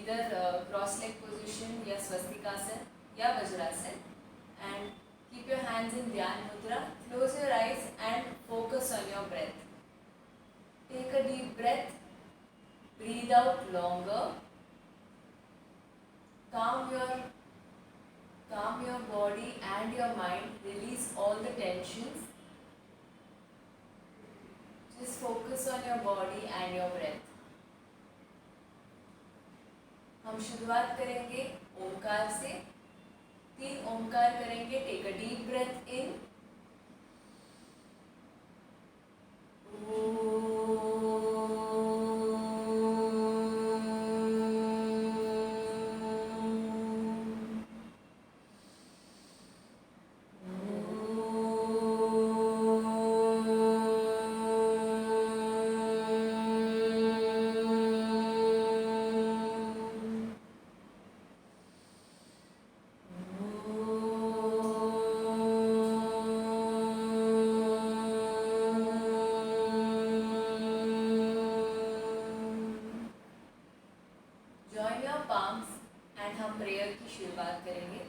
इधर cross leg position या स्वस्तिकासन या vajrasana and keep your hands in dhyana mudra. Close your eyes and focus on your breath. Take a deep breath. Breathe out longer. Calm your body and your mind. Release all the tensions. Just focus on your body and your breath. हम शुरुआत करेंगे ओमकार से. 3 ओमकार करेंगे. Take a deep breath in. Join your palms and हम prayer की शुरुआत करेंगे.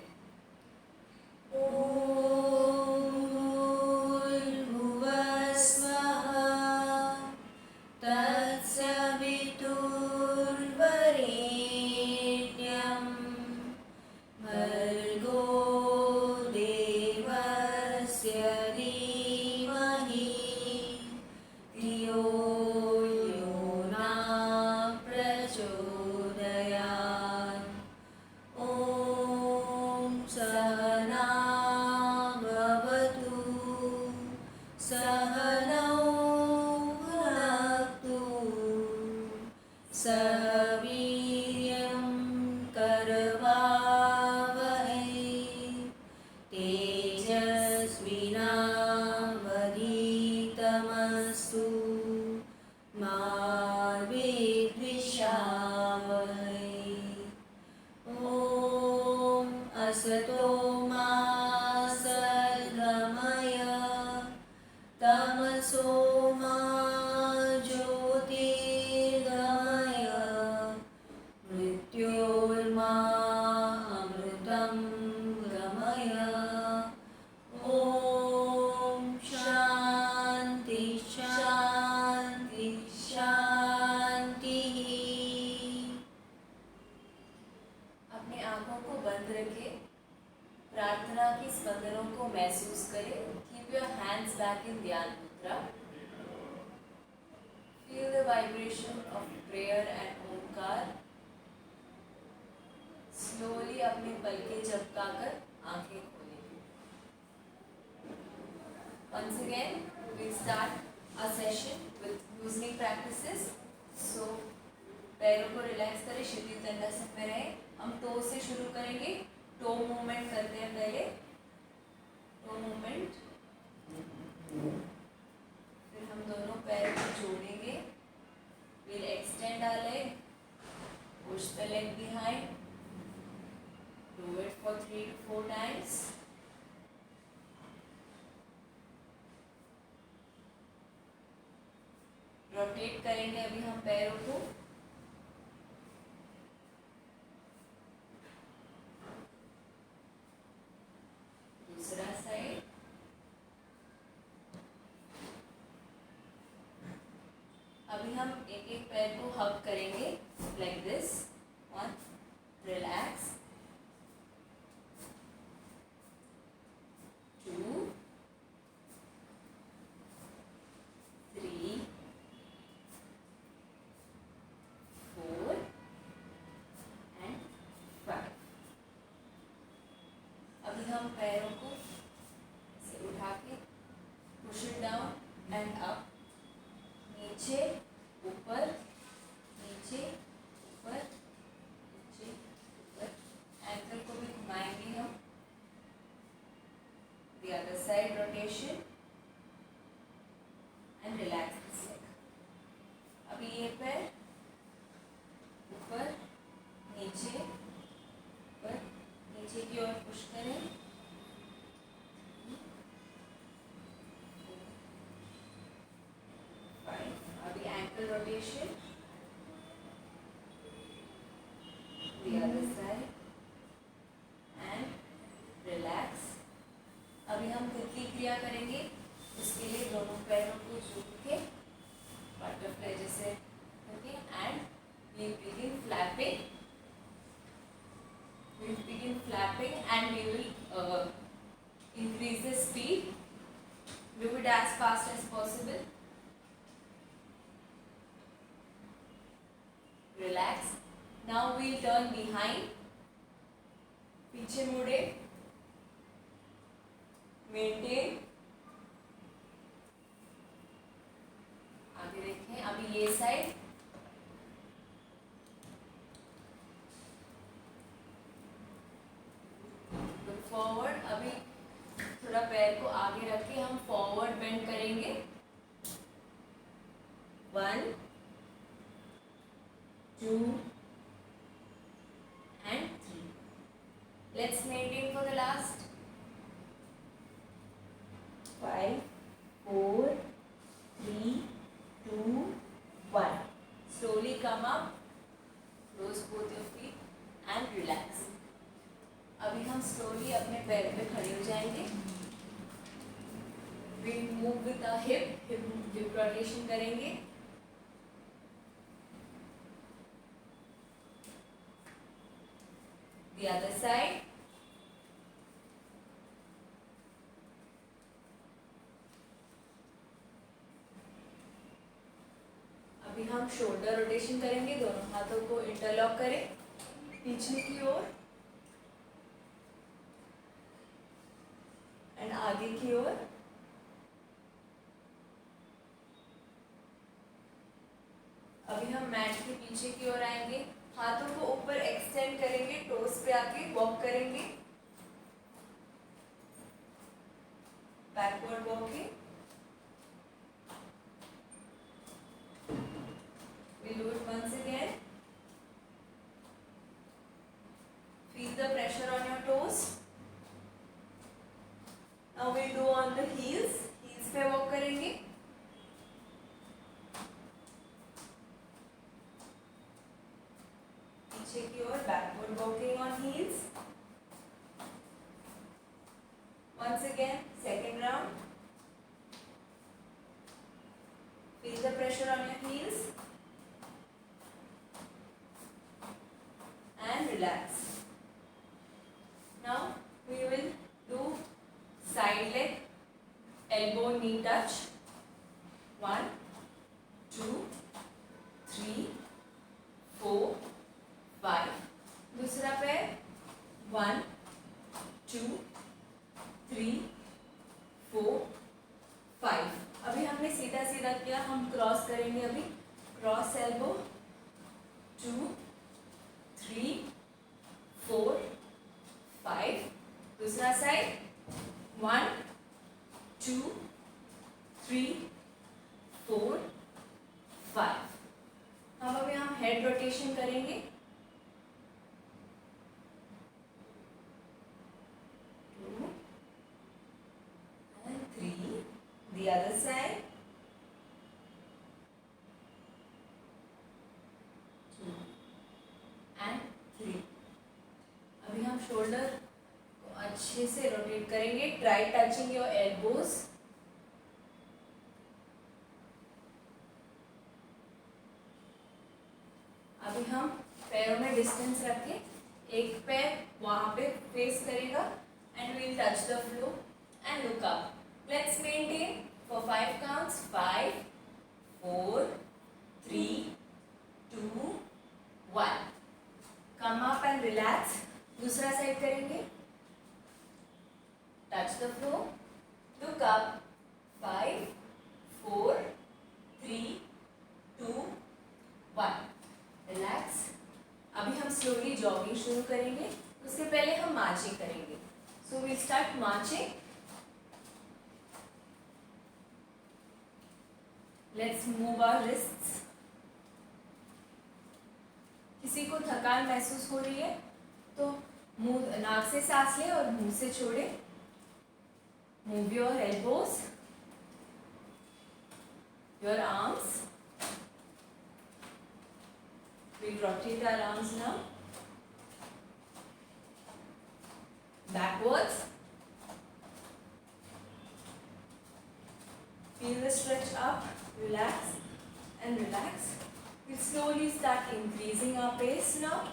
प्रार्थना की स्पंदनों को महसूस करें. Keep your hands back in dhyana mudra. Feel the vibration of prayer and Omkar. Slowly अपने पलकें झपकाकर आंखें खोलें. Once again, we'll start our session with loosening practices. So, पैरों को रिलैक्स करें, शिथिल दंडासन में रहें. हम टो से शुरू करेंगे. टो मूवमेंट करते हैं पहले. Toe movement. फिर हम दोनों पैर को जोड़ेंगे. Will extend our leg. Push the leg behind. Do it for 3 to 4 times. Rotate करेंगे अभी हम पैरों को. दूसरा साइड. अभी हम एक एक पैर को हग करेंगे लाइक दिस. 1, रिलैक्स. 2, 3, 4 and 5. अभी हम पैरों को से उठा के push it down and up. नीचे ऊपर, नीचे ऊपर, नीचे ऊपर. एंकल को भी घुमाएंगे हम. The other side rotation and relax this leg. अभी ये पैर ऊपर, नीचे, ऊपर, नीचे की ओर पुश करें. अभी एंकल रोटेशन. क्या करेंगे, उसके लिए दोनों पैरों को जोड़ के बटरफ्लाई जैसे करके and we begin flapping. We begin flapping and we will increase the speed. Do it as fast as possible. Relax. Now we'll turn behind. पीछे मुड़े. Maintain. आगे देखें. अभी ये साइड. फॉरवर्ड. अभी थोड़ा पैर को आगे रख के हम फॉरवर्ड बेंड करेंगे. 1 2 and 3. Let's maintain for the last. 5 4 3 2 1. Slowly come up. Close both your feet and relax. अभी हम स्लोली अपने पैर पे खड़े हो जाएंगे. We move with the hip rotation करेंगे. The other side. अभी हम शोल्डर रोटेशन करेंगे. दोनों हाथों को इंटरलॉक करें पीछे की ओर एंड आगे की ओर. अभी हम मैट के पीछे की ओर आएंगे. हाथों को ऊपर एक्सटेंड करेंगे. टोस पे आके वॉक करेंगे. Backward walking. we'll do it once again. Feel the pressure on your toes. Now we'll do on the heels. Heels पे वॉक करेंगे. पीछे की ओर backward walking on heels. Once again, second round. Feel the pressure on your heels and relax. Now we will do side leg, elbow knee touch. 1 2 3 4 5. दूसरा पैर. 1 2 3 4 5. अभी हमने सीधा सीधा किया. हम क्रॉस करेंगे. अभी क्रॉस एल्बो. 2 3 4 5. दूसरा साइड. 1 2 3 4 5. अब अभी हम हेड रोटेशन करेंगे. 2 and 3. The other side. 2 and 3. अभी हम शोल्डर को अच्छे से रोटेट करेंगे. Try touching your elbows. अभी हम पैरों में डिस्टेंस रखें. एक पैर वहां पे फेस करेगा and we'll touch the floor and look up. Let's maintain for 5 counts. 5 4 3 2 1. Come up and relax. दूसरा साइड करेंगे. Touch the floor. Look up. 5 4 3 2 1. Relax. अभी हम स्लोली जॉगिंग शुरू करेंगे. उसके पहले हम मार्चिंग करेंगे. So we start marching. Let's move our wrists. किसी को थकान महसूस हो रही है तो मुंह नाक से सांस लें और मुंह से छोड़े. Move your elbows, your arms. We'll rotate our arms now. Backwards. just stretch up, relax and relax. We'll slowly start increasing our pace now.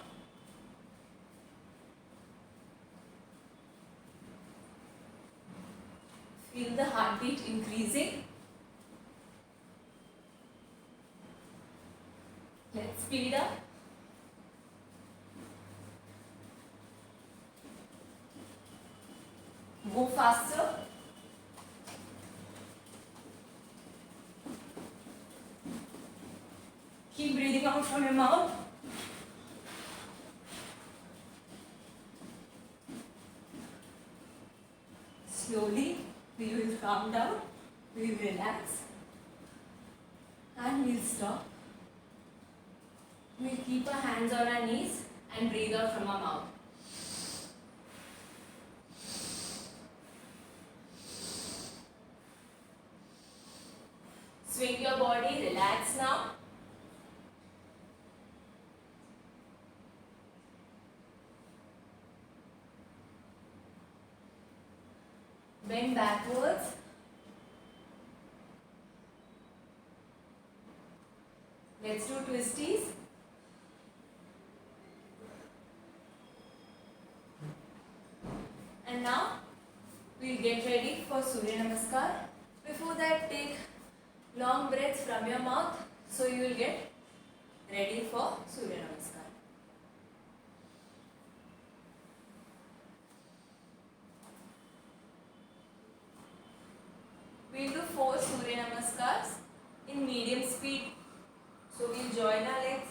Feel the heartbeat increasing. Let's speed up. Go faster. Keep breathing out from your mouth. Slowly, we will calm down, we will relax, and we'll stop. We'll keep our hands on our knees and breathe out from our mouth. Swing your body, relax now. Bend backwards. Let's do twisties. And now we'll get ready for Surya Namaskar. Before that, take long breaths from your mouth so you will get ready for Surya Namaskar. We'll do 4 Surya Namaskars in medium speed. So we'll join our legs.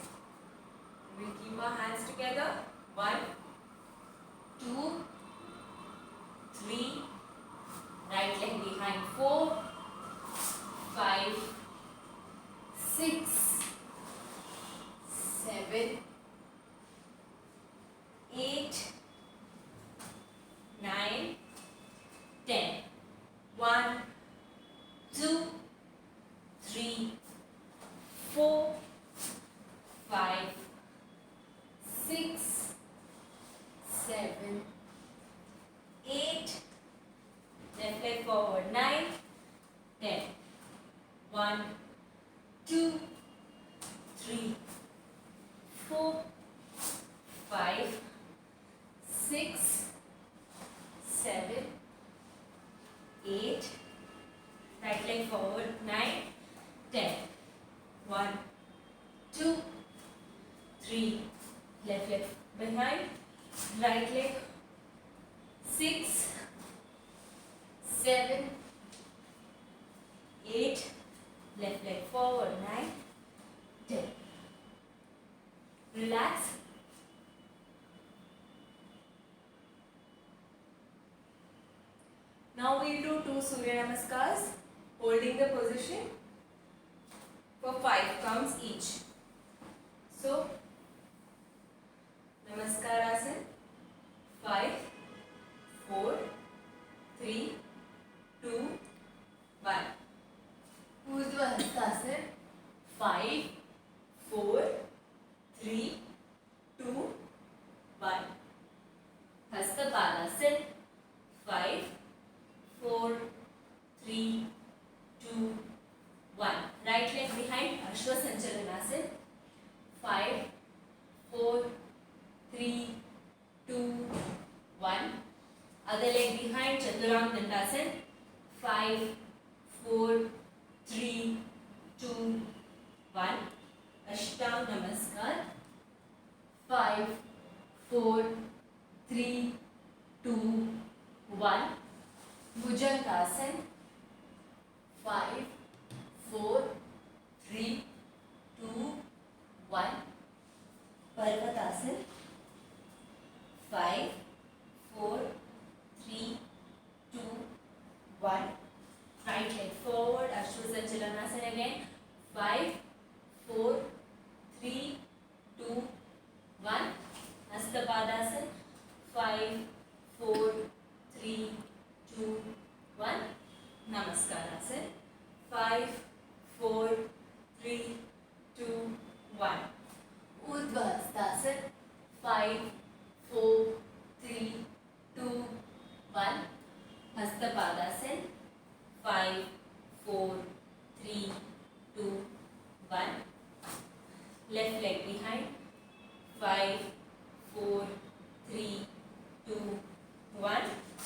We'll keep our hands together. 1, 2, 3. Right leg behind. 4, 5, 6, 7, 8, 9, 10. 1, 2, 3, 4, 5, 6, 7, 8. Left leg forward. 9, 10. 1, 2, 3, 4, 5, 6, 7, 8. Right leg forward. 9, 10. 1, 2, 3. Left leg behind. Right leg. 6, 7, 8. Left leg forward. 9, 10. Relax. Now we will do 2 Surya Namaskars holding the position for 5 counts each. So, Namaskarasana. 5, 4, 3, 2, 1. Urdhva Hastasana. 5, 4, 3, 2, 1. Hasta Padasana. 5, 4, 3, 2, 1. Right leg behind. Ashwa Sanchalanasana. 5, 4, 3, 2, 1. Other leg behind. Chaturanga Dandasana. 5, 4, 3, 2, 1. Ashtanga Namaskar. 5, 4, 3, 2, 1. Bhujangasana. 5, 4, 3, 2, 1. Parvatasana. 5, 4, 3, 2, 1. Right leg forward. Ashwa Sanchalanasana again. 5, 4, 3, 2, 1. Hasta Padasana. 5, 4, 3, 2, 1. Namaskarasana. 5, 4, 3, 2, 1. Urdhva Hastasana. 5, 4, 3, 2, 1. Hasta Padasana.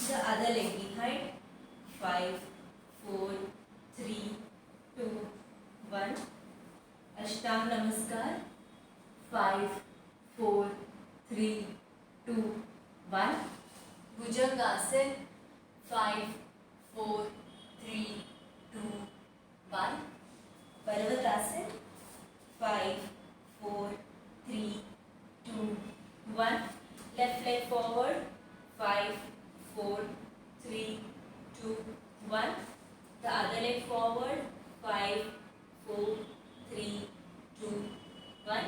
The other leg behind. 5, 4, 3, 2, 1. Ashtang Namaskar. 5, 4, 3, 2, 1. Bhujangasana. 5, 4, 3, 2, 1. Parvatasana. 5, 4, 3, 2, 1. Left leg forward. 5, 4, 3, 2, 1. The other leg forward. 5, 4, 3, 2, 1.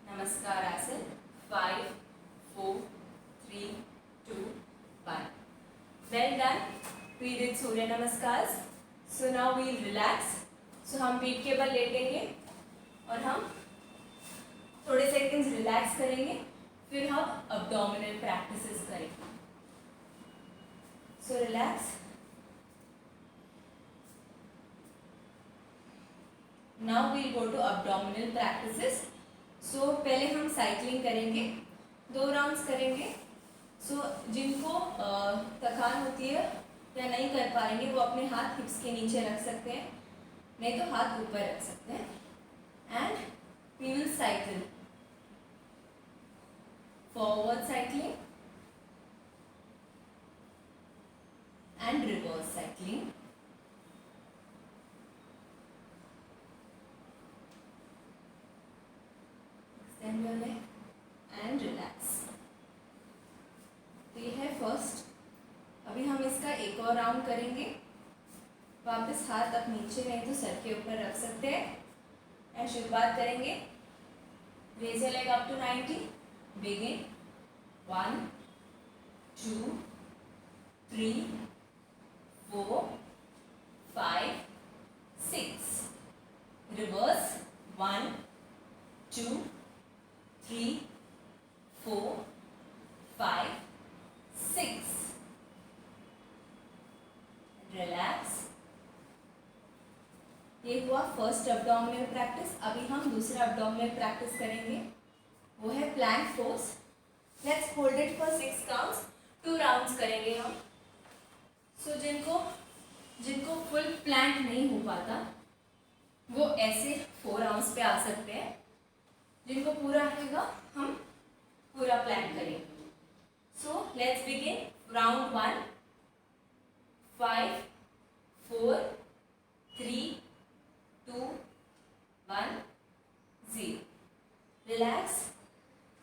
Namaskar Asana. 5, 4, 3, 2, 1. Well done. We did Surya Namaskars. So now we will relax. So हम पीठ के बल लेटेंगे और हम थोड़े seconds relax करेंगे, फिर हम अब्डोमिनल प्रैक्टिसेस करेंगे. So relax. Now we go to abdominal practices. So पहले हम साइकिलिंग करेंगे, 2 राउंड्स करेंगे. सो जिनको थकान होती है या नहीं कर पाएंगे वो अपने हाथ हिप्स के नीचे रख सकते हैं, नहीं तो हाथ ऊपर रख सकते हैं. And we will cycle. Forward cycling and reverse cycling. Extend your leg and relax. तो ये है फर्स्ट. अभी हम इसका एक और राउंड करेंगे. वापस हाथ आप नीचे नहीं तो सर के ऊपर रख सकते हैं एंड शुरुआत करेंगे. Raise your leg up to 90. Begin. 1, 2, 3, 4, 5, 6. Reverse. 1, 2, 3, 4, 5, 6. Relax. ये हुआ फर्स्ट अब्डोमिनल प्रैक्टिस. अभी हम दूसरा अब्डोमिनल प्रैक्टिस करेंगे, वो है plank pose. Let's hold it for 6 counts. 2 rounds करेंगे हम. सो जिनको फुल प्लैंक नहीं हो पाता वो ऐसे 4 राउंड्स पे आ सकते हैं. जिनको पूरा रहेगा हम पूरा प्लैंक करेंगे. So let's begin. Round 1. 5, 4, 3, 2, 1, 0. Relax.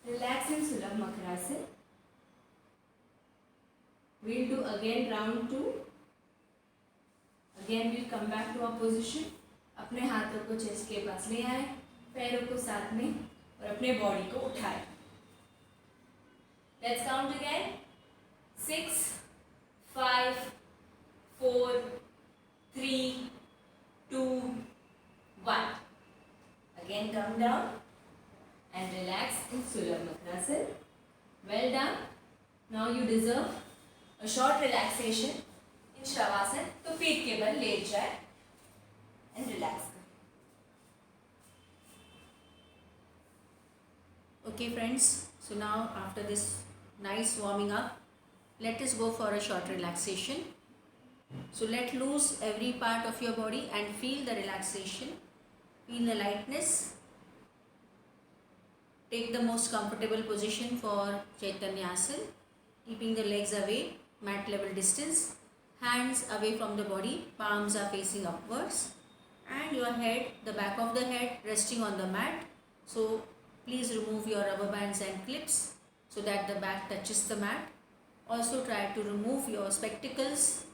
Relax in Sulabh Makarasana. We'll do again round 2. Again we'll come back to our position. अपने हाथों को चेस्ट के पास ले आए, पैरों को साथ में और अपने बॉडी को उठाए. Let's count again. 6, 5, 4, 3, 2, 1. Again come down and relax in Sulabh Makarasana. Well done. Now you deserve a short relaxation in Shavasana. तो पीठ के बल लेट जाए and relax. Okay friends, so now after this nice warming up, let us go for a short relaxation. So let loose every part of your body and feel the relaxation, feel the lightness. Take the most comfortable position for Chaitanyasana, keeping the legs away, mat level distance, hands away from the body, palms are facing upwards, and your head, the back of the head resting on the mat. So please remove your rubber bands and clips so that the back touches the mat. Also try to remove your spectacles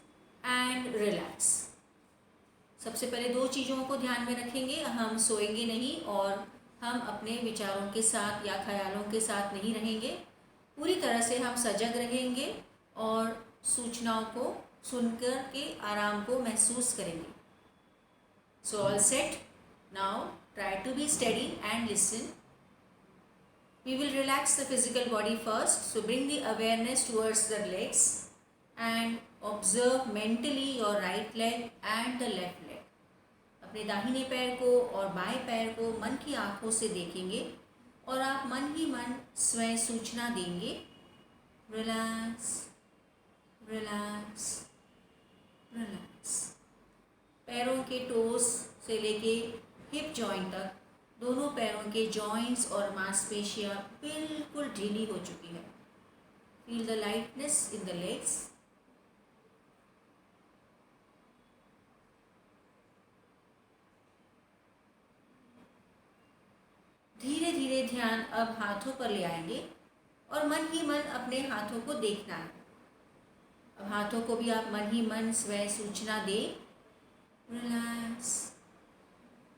and relax. सबसे पहले 2 चीज़ों को ध्यान में रखेंगे. हम सोएंगे नहीं और हम अपने विचारों के साथ या ख्यालों के साथ नहीं रहेंगे. पूरी तरह से हम सजग रहेंगे और सूचनाओं को सुनकर के आराम को महसूस करेंगे. So all set. Now try to be steady and listen. We will relax the physical body first. So bring the awareness towards the legs and observe mentally your right leg and the left leg. अपने दाहिने पैर को और बाएं पैर को मन की आंखों से देखेंगे और आप मन ही मन स्वयं सूचना देंगे. Relax, relax, relax. पैरों के टोस से लेके हिप जॉइंट तक दोनों पैरों के जॉइंट्स और मांसपेशियां बिल्कुल ढीली हो चुकी है। Feel the lightness in the legs. धीरे धीरे ध्यान अब हाथों पर ले आएंगे और मन ही मन अपने हाथों को देखना है। अब हाथों को भी आप मन ही मन स्वयं सूचना दे, relax,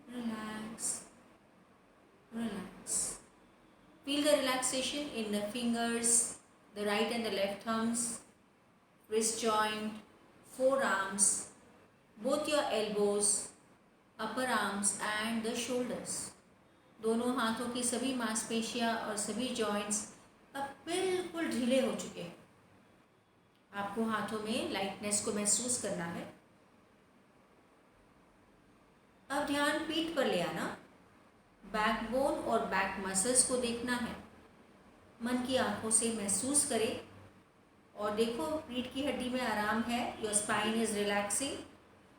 relax, relax. Feel the relaxation in the fingers, the right and the left thumbs, wrist joint, forearms, both your elbows, upper arms and the shoulders. दोनों हाथों की सभी मांसपेशियां और सभी जॉइंट्स अब बिल्कुल ढीले हो चुके हैं। आपको हाथों में लाइटनेस को महसूस करना है। अब ध्यान पीठ पर ले आना, बैकबोन और बैक मसल्स को देखना है। मन की आंखों से महसूस करें और देखो पीठ की हड्डी में आराम है। Your spine is relaxing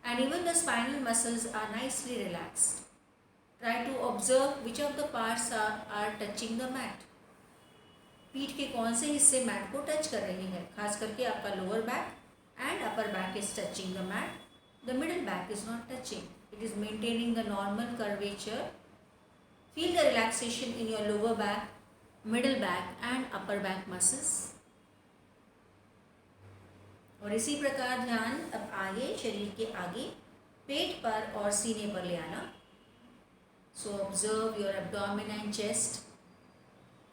and even the spinal muscles are nicely relaxed. Try to observe which of the parts are touching the mat. पीठ के कौन से हिस्से मैट को टच कर रहे हैं। खास करके आपका lower back and upper back is touching the mat. The middle back is not touching, it is maintaining the normal curvature. Feel the relaxation in your lower back, middle back and upper back muscles. और इसी प्रकार ध्यान अब आगे शरीर के आगे पेट पर और सीने पर ले आना। So observe your abdomen and chest.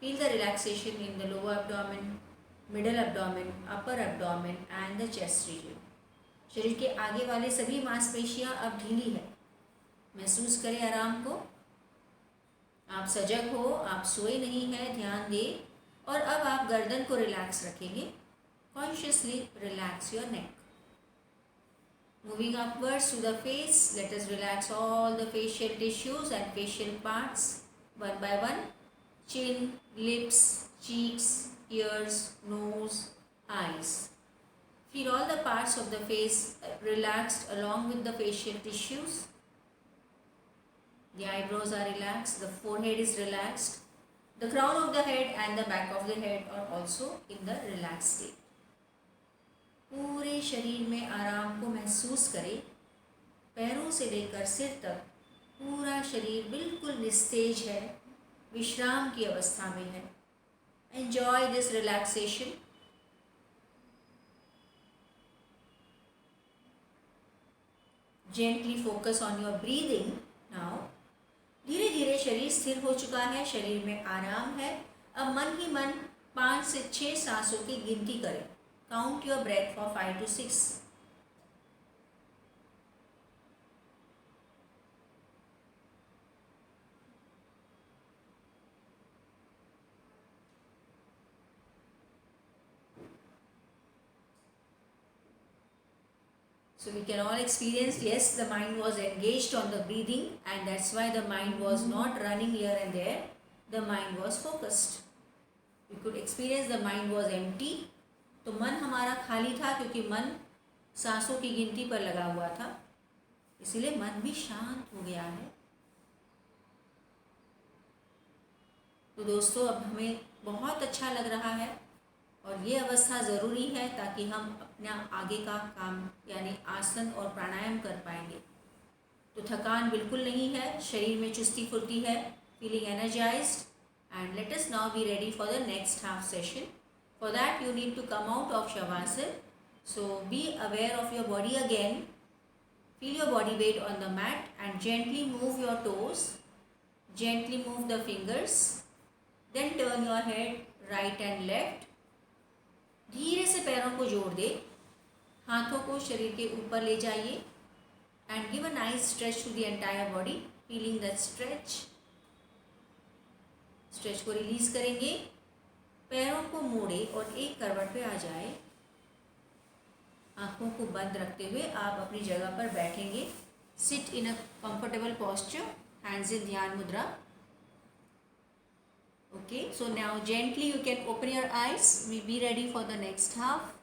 Feel the relaxation in the lower abdomen, middle abdomen, upper abdomen and the chest region. शरीर के आगे वाले सभी मांसपेशियां अब ढीली है। महसूस करें आराम को। आप सजग हो, आप सोए नहीं हैं, ध्यान दें। और अब आप गर्दन को रिलैक्स रखेंगे। Consciously relax your neck. Moving upwards to the face, let us relax all the facial tissues and facial parts one by one. Chin, lips, cheeks, ears, nose, eyes. Feel all the parts of the face relaxed along with the facial tissues. The eyebrows are relaxed, the forehead is relaxed, the crown of the head and the back of the head are also in the relaxed state. पूरे शरीर में आराम को महसूस करें। पैरों से लेकर सिर तक पूरा शरीर बिल्कुल निस्तेज है, विश्राम की अवस्था में है। Enjoy this relaxation. Gently focus on your breathing now. धीरे धीरे शरीर स्थिर हो चुका है, शरीर में आराम है। अब मन ही मन 5 से 6 सांसों की गिनती करें। Count your breath for 5 to 6। So we can all experience, yes, the mind was engaged on the breathing and that's why the mind was not running here and there. The mind was focused. We could experience the mind was empty. तो मन हमारा खाली था क्योंकि मन सांसों की गिनती पर लगा हुआ था, इसीलिए मन भी शांत हो गया है। तो दोस्तों अब हमें बहुत अच्छा लग रहा है और ये अवस्था ज़रूरी है ताकि हम अपना आगे का काम यानी आसन और प्राणायाम कर पाएंगे। तो थकान बिल्कुल नहीं है, शरीर में चुस्ती फुर्ती है, feeling energised. And let us now be ready for the next half session. For that you need to come out of Shavasana. So be aware of your body again. Feel your body weight on the mat and gently move your toes. Gently move the fingers. Then turn your head right and left. धीरे से पैरों को जोड़ दे, हाथों को शरीर के ऊपर ले जाइए and give a nice stretch to the entire body. Feeling the stretch. Stretch को रिलीज करेंगे, पैरों को मोड़े और एक करवट पे आ जाए। आंखों को बंद रखते हुए आप अपनी जगह पर बैठेंगे। Sit in a comfortable posture, hands in dhyana मुद्रा। Okay, so now gently you can open your eyes. We'll be ready for the next half.